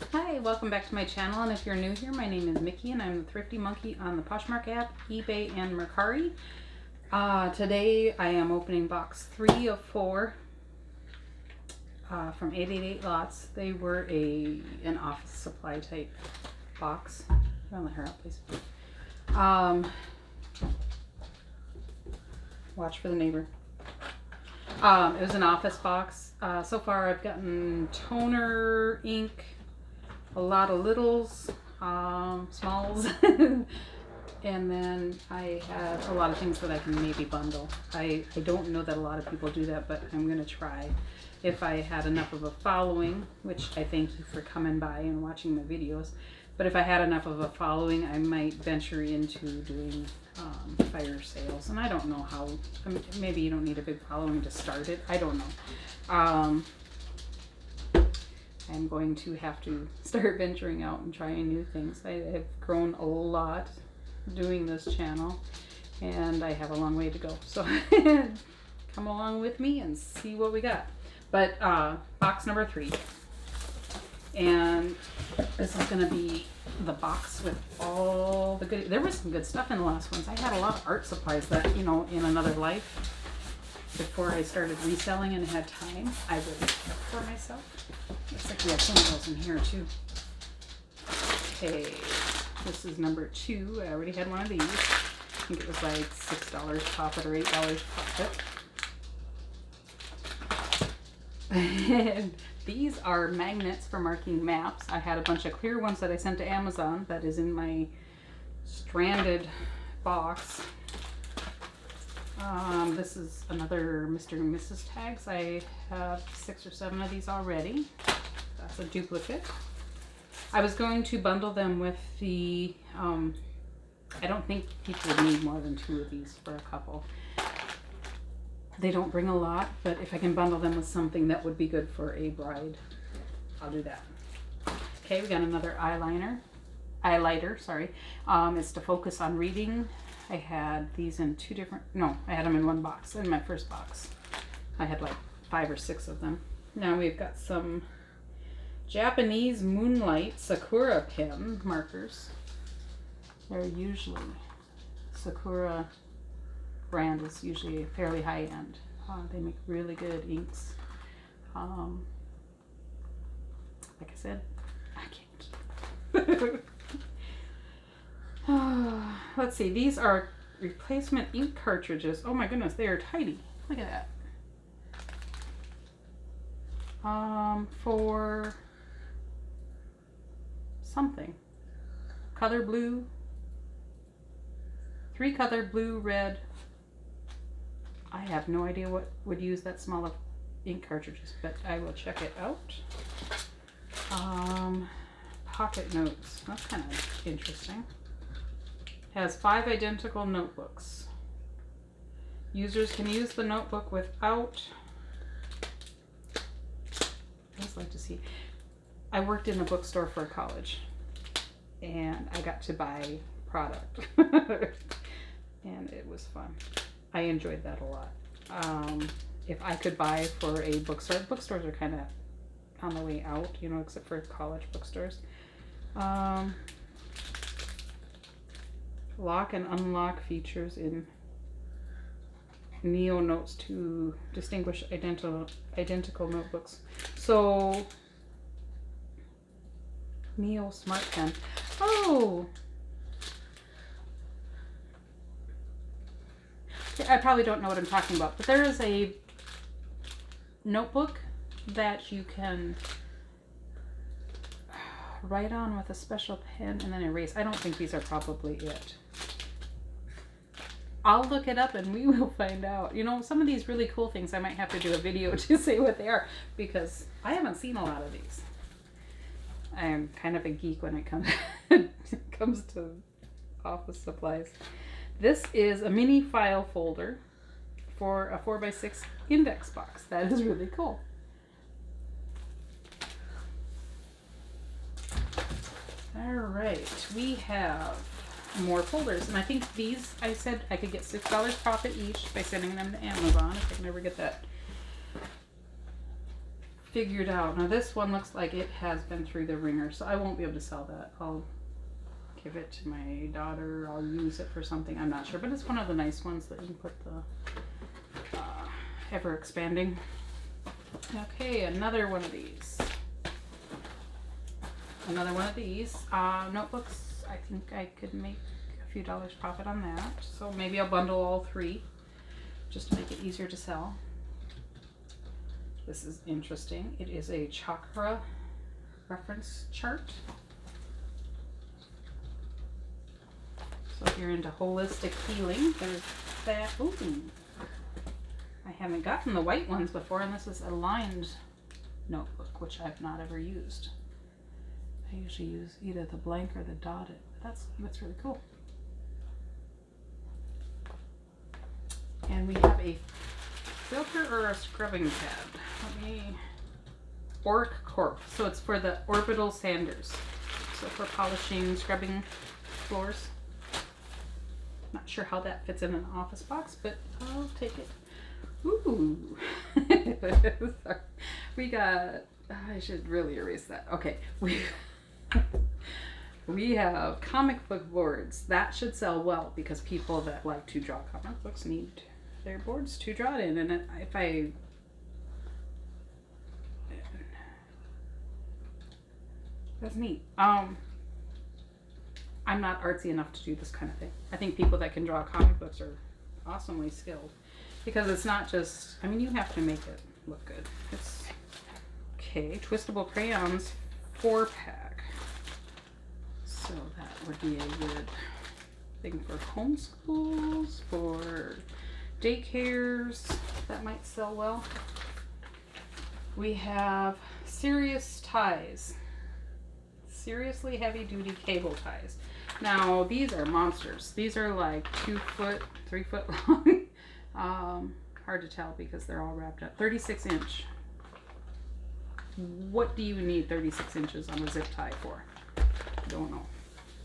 Hi, welcome back to my channel, and if you're new here, my name is Mickey and I'm the Thrifty Monkey on the Poshmark app, eBay, and Mercari. Today I am opening box 3 of 4 from 888 Lots. They were an office supply type box. I'll let her out, please. Watch for the neighbor. It was an office box. So far I've gotten toner, ink, a lot of littles, smalls, and then I have a lot of things that I can maybe bundle. I don't know that a lot of people do that, but I'm going to try. If I had enough of a following, which I thank you for coming by and watching my videos, but if I had enough of a following, I might venture into doing fire sales. And I don't know how, maybe you don't need a big following to start it. I don't know. I'm going to have to start venturing out and trying new things. I have grown a lot doing this channel, and I have a long way to go. So come along with me and see what we got. But box number 3. And this is going to be the box with all the good. There was some good stuff in the last ones. I had a lot of art supplies that, you know, in another life, before I started reselling and had time, I would keep for myself. Looks like we have some of those in here too. Okay, this is number 2. I already had one of these. I think it was like $6 profit or $8 profit. And these are magnets for marking maps. I had a bunch of clear ones that I sent to Amazon that is in my stranded box. This is another Mr. and Mrs. tags. I have 6 or 7 of these already. That's a duplicate. I was going to bundle them with the, I don't think people would need more than 2 of these for a couple. They don't bring a lot, but if I can bundle them with something that would be good for a bride, I'll do that. Okay, we got another highlighter, sorry. It's to focus on reading. I had these in 2 different, no, I had them in one box. In my first box, I had like 5 or 6 of them. Now we've got some Japanese Moonlight Sakura pen markers. They're usually, Sakura brand is usually fairly high end. They make really good inks. Like I said, I can't keep. Let's see, these are replacement ink cartridges. Oh my goodness, they are tiny. Look at that. For something. Color blue. 3 color blue, red. I have no idea what would use that small of ink cartridges, but I will check it out. Pocket notes. That's kind of interesting. Has 5 identical notebooks. Users can use the notebook without, I just like to see. I worked in a bookstore for college, and I got to buy product, and it was fun. I enjoyed that a lot. If I could buy for a bookstore, bookstores are kind of on the way out, you know, except for college bookstores. Lock and unlock features in Neo Notes to distinguish identical notebooks. So, Neo Smart Pen. Oh! I probably don't know what I'm talking about, but there is a notebook that you can write on with a special pen and then erase. I don't think these are probably it. I'll look it up and we will find out. You know, some of these really cool things I might have to do a video to say what they are, because I haven't seen a lot of these. I am kind of a geek when it comes to office supplies. This is a mini file folder for a 4x6 index box. That is really cool. All right, we have more folders, and I think these, I said I could get $6 profit each by sending them to Amazon if I can ever get that figured out. Now this one looks like it has been through the ringer, so I won't be able to sell that. I'll give it to my daughter. I'll use it for something. I'm not sure, but it's one of the nice ones that you can put the ever expanding. Okay, another one of these. Another one of these notebooks. I think I could make a few dollars profit on that. So maybe I'll bundle all three just to make it easier to sell. This is interesting. It is a chakra reference chart. So if you're into holistic healing, there's that. Ooh, I haven't gotten the white ones before, and this is a lined notebook, which I've not ever used. I usually use either the blank or the dotted. That's really cool. And we have a filter or a scrubbing pad. Let me, Oric Corp. So it's for the orbital sanders. So for polishing, scrubbing floors. Not sure how that fits in an office box, but I'll take it. Ooh. Sorry. We got, I should really erase that. Okay. We have comic book boards. That should sell well because people that like to draw comic books need their boards to draw it in. And if I that's neat. I'm not artsy enough to do this kind of thing. I think people that can draw comic books are awesomely skilled because it's not just, I mean, you have to make it look good. It's okay. Twistable crayons, 4-pack. So that would be a good thing for homeschools, for daycares. That might sell well. We have serious ties. Seriously heavy duty cable ties. Now these are monsters. These are like 2 foot, 3 foot long. Hard to tell because they're all wrapped up. 36 inch. What do you need 36 inches on a zip tie for? Don't know.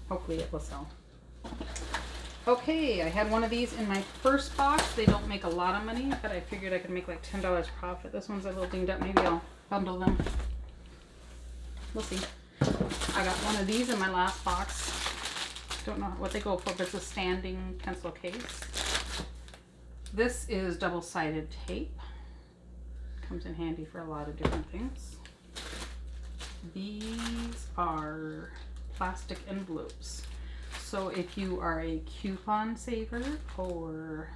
Hopefully it will sell. Okay, I had one of these in my first box. They don't make a lot of money, but I figured I could make like $10 profit. This one's a little dinged up. Maybe I'll bundle them. We'll see. I got one of these in my last box. Don't know what they go for, but it's a standing pencil case. This is double-sided tape. Comes in handy for a lot of different things. These are plastic envelopes. So if you are a coupon saver or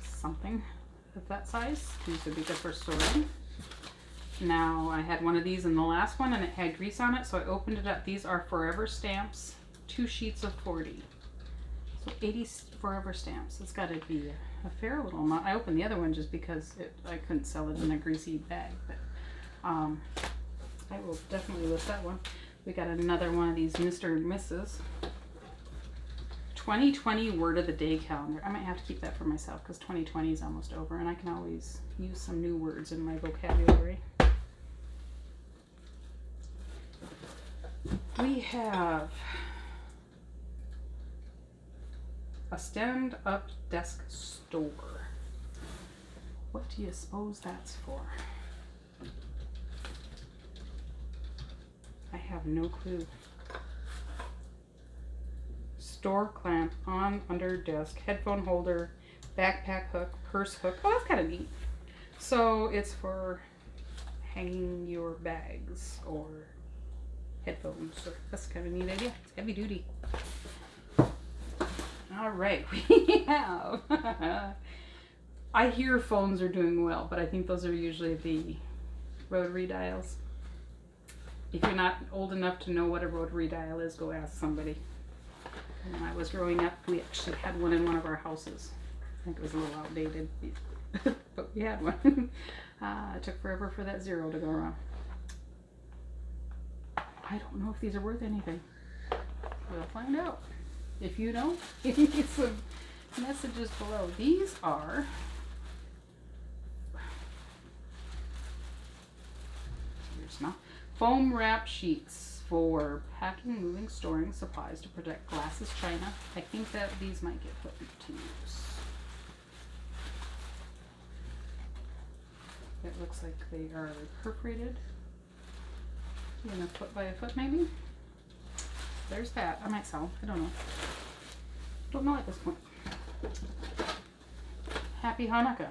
something of that size, these would be good for storing. Now I had one of these in the last one and it had grease on it, so I opened it up. These are forever stamps, 2 sheets of 40. So 80 forever stamps. It's got to be a fair little amount. I opened the other one just because I couldn't sell it in a greasy bag, but I will definitely list that one. We got another one of these Mr. and Mrs. 2020 word of the day calendar. I might have to keep that for myself because 2020 is almost over and I can always use some new words in my vocabulary. We have a stand-up desk store. What do you suppose that's for? I have no clue. Store clamp on under desk, headphone holder, backpack hook, purse hook. Oh, that's kind of neat. So it's for hanging your bags or headphones. So that's kind of a neat idea. It's heavy duty. All right, we have. I hear phones are doing well, but I think those are usually the rotary dials. If you're not old enough to know what a rotary dial is, go ask somebody. When I was growing up, we actually had one in one of our houses. I think it was a little outdated, but we had one. It took forever for that 0 to go around. I don't know if these are worth anything. We'll find out. If you know, give me some messages below. These are foam wrap sheets for packing, moving, storing supplies to protect glasses, china. I think that these might get put to use. It looks like they are perforated in a foot by a foot maybe. There's that. I might sell. I don't know. Don't know at this point. Happy Hanukkah.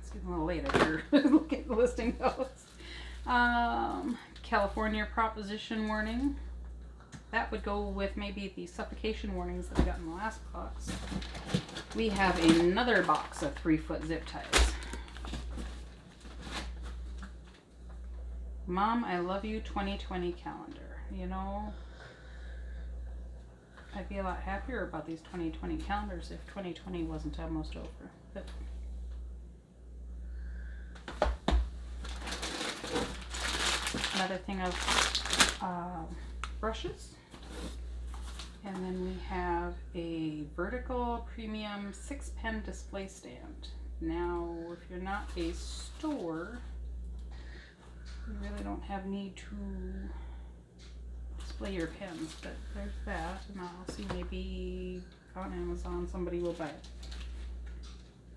It's getting a little late after looking at the listing notes. California proposition warning. That would go with maybe the suffocation warnings that I got in the last box. We have another box of 3-foot zip ties. Mom, I love you 2020 calendar. You know, I'd be a lot happier about these 2020 calendars if 2020 wasn't almost over. But another thing of brushes. And then we have a vertical premium 6-pen display stand. Now, if you're not a store, you really don't have need to display your pens, but there's that, and I'll see maybe on Amazon somebody will buy it.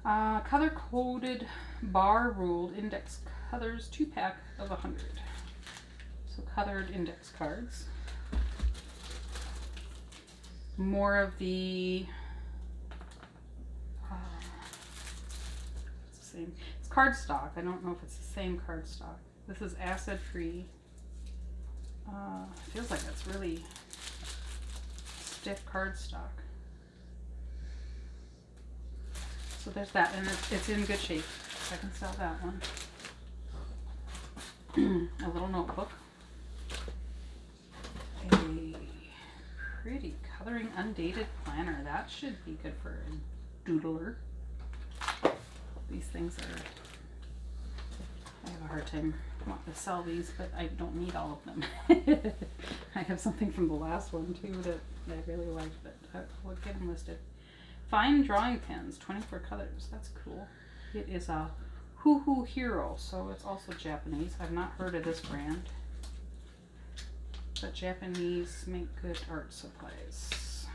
Color coded bar ruled index colors 2-pack of 100. So colored index cards. More of the it's the same. It's cardstock. I don't know if it's the same cardstock. This is acid free. Feels like it's really stiff cardstock. So there's that, and it's in good shape. I can sell that one. A little notebook. A pretty coloring undated planner. That should be good for a doodler. These things are, I have a hard time wanting to sell these, but I don't need all of them. I have something from the last one too that I really like, but I would get them listed. Fine drawing pens, 24 colors. That's cool. It is a Hoo Hoo Hero, so it's also Japanese. I've not heard of this brand, but Japanese make good art supplies.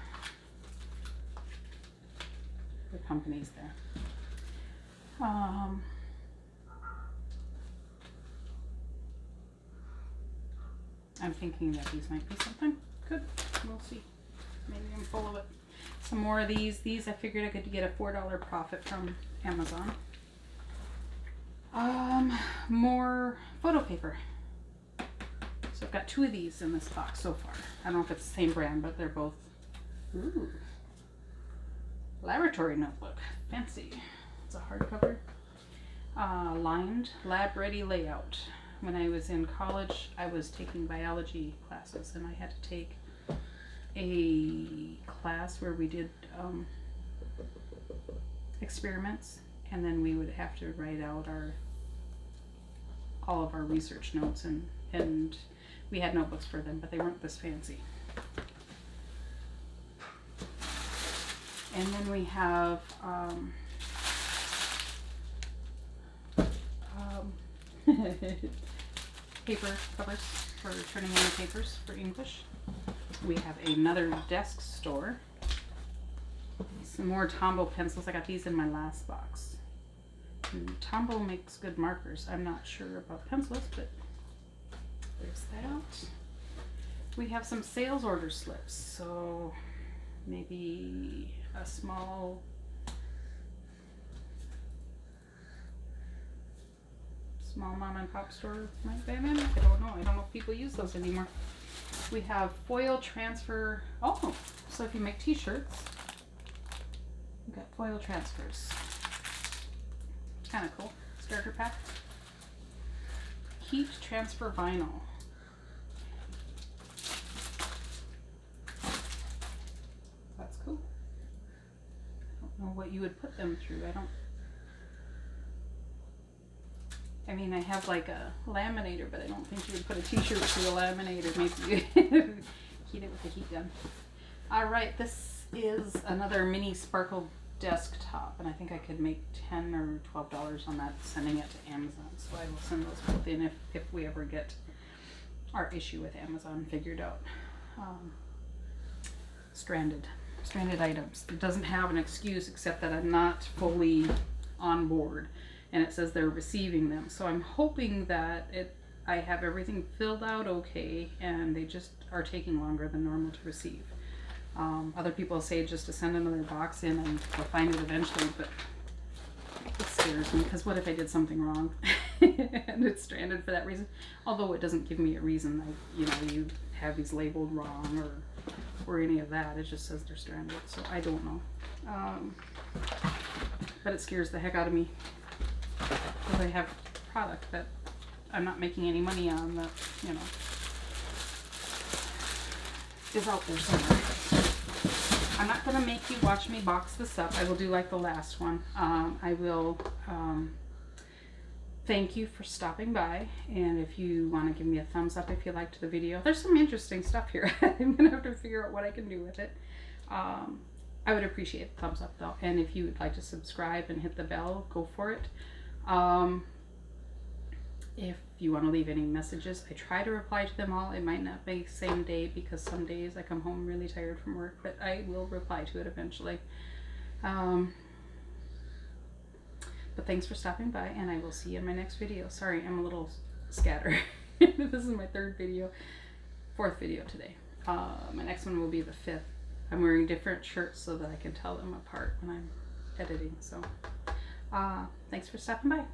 The company's there. I'm thinking that these might be something good. We'll see. Maybe I'm full of it. Some more of these. These I figured I could get a $4 profit from Amazon. More photo paper. So I've got 2 of these in this box so far. I don't know if it's the same brand, but they're both. Ooh. Laboratory notebook. Fancy. It's a hardcover. Lined lab ready layout. When I was in college, I was taking biology classes, and I had to take a class where we did experiments, and then we would have to write out all of our research notes, and we had notebooks for them, but they weren't this fancy. And then we have paper covers for turning in the papers for English. We have another desk store. Some more Tombow pencils. I got these in my last box. And Tombow makes good markers. I'm not sure about pencils, but there's that. We have some sales order slips, so maybe a small mom and pop store might buy them. I don't know. I don't know if people use those anymore. We have foil transfer. Oh, so if you make t-shirts, you got foil transfers. Kind of cool. Starter pack. Heat transfer vinyl. That's cool. I don't know what you would put them through. I mean, I have like a laminator, but I don't think you would put a t-shirt through a laminator. Maybe you heat it with a heat gun. All right, this is another mini sparkle desktop, and I think I could make $10 or $12 on that, sending it to Amazon. So I will send those both in if we ever get our issue with Amazon figured out. Stranded items. It doesn't have an excuse except that I'm not fully on board, and it says they're receiving them. So I'm hoping that I have everything filled out okay, and they just are taking longer than normal to receive. Other people say just to send another box in and they'll find it eventually, but it scares me, because what if I did something wrong and it's stranded for that reason? Although it doesn't give me a reason, you have these labeled wrong or any of that. It just says they're stranded, so I don't know. But it scares the heck out of me, because I have product that I'm not making any money on, that is out there somewhere. I'm not going to make you watch me box this up. I will do like the last one. I will thank you for stopping by, and if you want to give me a thumbs up if you liked the video. There's some interesting stuff here. I'm going to have to figure out what I can do with it. I would appreciate the thumbs up though, and if you would like to subscribe and hit the bell, go for it. If you want to leave any messages, I try to reply to them all. It might not be same day, because some days I come home really tired from work, but I will reply to it eventually. But thanks for stopping by, and I will see you in my next video. Sorry, I'm a little scattered. This is my fourth video today. My next one will be the 5th. I'm wearing different shirts so that I can tell them apart when I'm editing. So thanks for stopping by.